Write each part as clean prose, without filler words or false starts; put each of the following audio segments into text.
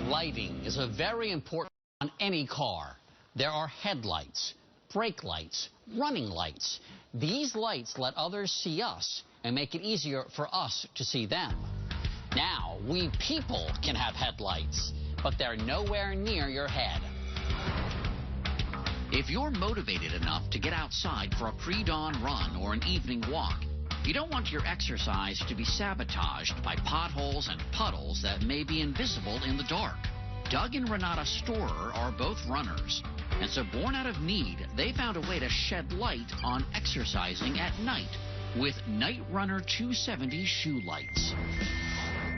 Lighting is a very important on any car. There are headlights, brake lights, running lights. These lights let others see us and make it easier for us to see them. Now, we people can have headlights, but they're nowhere near your head. If you're motivated enough to get outside for a pre-dawn run or an evening walk, you don't want your exercise to be sabotaged by potholes and puddles that may be invisible in the dark. Doug and Renata Storer are both runners, and so born out of need, they found a way to shed light on exercising at night with Night Runner 270 shoe lights.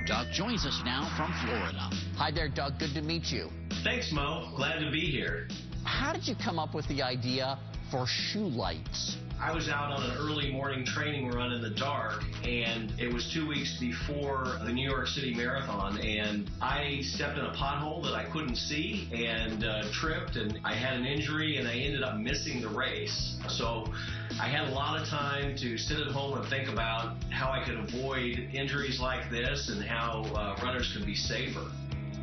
Doug joins us now from Florida. Hi there, Doug. Good to meet you. Thanks, Mo. Glad to be here. How did you come up with the idea for shoe lights? I was out on an early morning training run in the dark, and it was 2 weeks before the New York City Marathon, and I stepped in a pothole that I couldn't see and tripped, and I had an injury, and I ended up missing the race. So I had a lot of time to sit at home and think about how I could avoid injuries like this and how runners could be safer.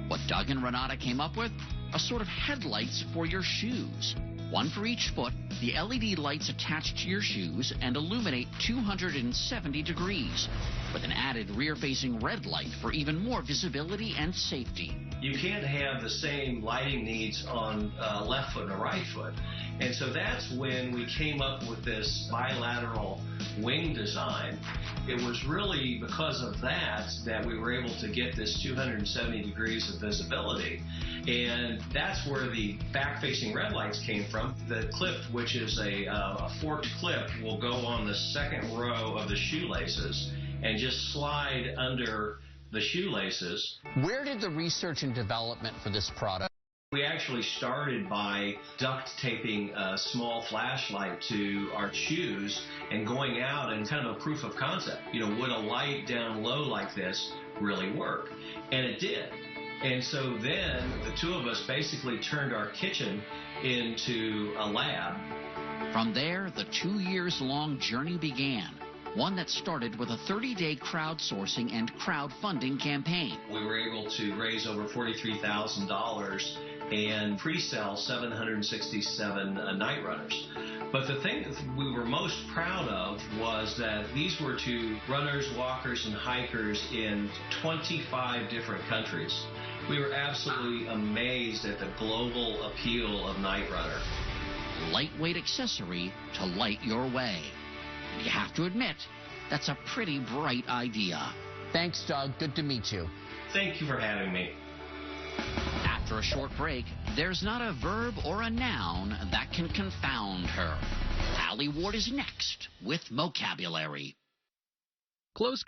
What Doug and Renata came up with? A sort of headlights for your shoes. One for each foot, the LED lights attach to your shoes and illuminate 270 degrees, with an added rear-facing red light for even more visibility and safety. You can't have the same lighting needs on left foot and a right foot. And so that's when we came up with this bilateral wing design. It was really because of that we were able to get this 270 degrees of visibility. And that's where the back-facing red lights came from. The clip, which is a forked clip, will go on the second row of the shoelaces and just slide under the shoelaces. Where did the research and development for this product? We actually started by duct taping a small flashlight to our shoes and going out and kind of a proof of concept. You know, would a light down low like this really work? And it did. And so then the two of us basically turned our kitchen into a lab. From there, the 2 years long journey began. One that started with a 30-day crowdsourcing and crowdfunding campaign. We were able to raise over $43,000 and pre-sell 767 night runners. But the thing that we were most proud of was that these were to runners, walkers, and hikers in 25 different countries. We were absolutely amazed at the global appeal of Night Runner. Lightweight accessory to light your way. And you have to admit, that's a pretty bright idea. Thanks, Doug. Good to meet you. Thank you for having me. After a short break, there's not a verb or a noun that can confound her. Allie Ward is next with Vocabulary. Closed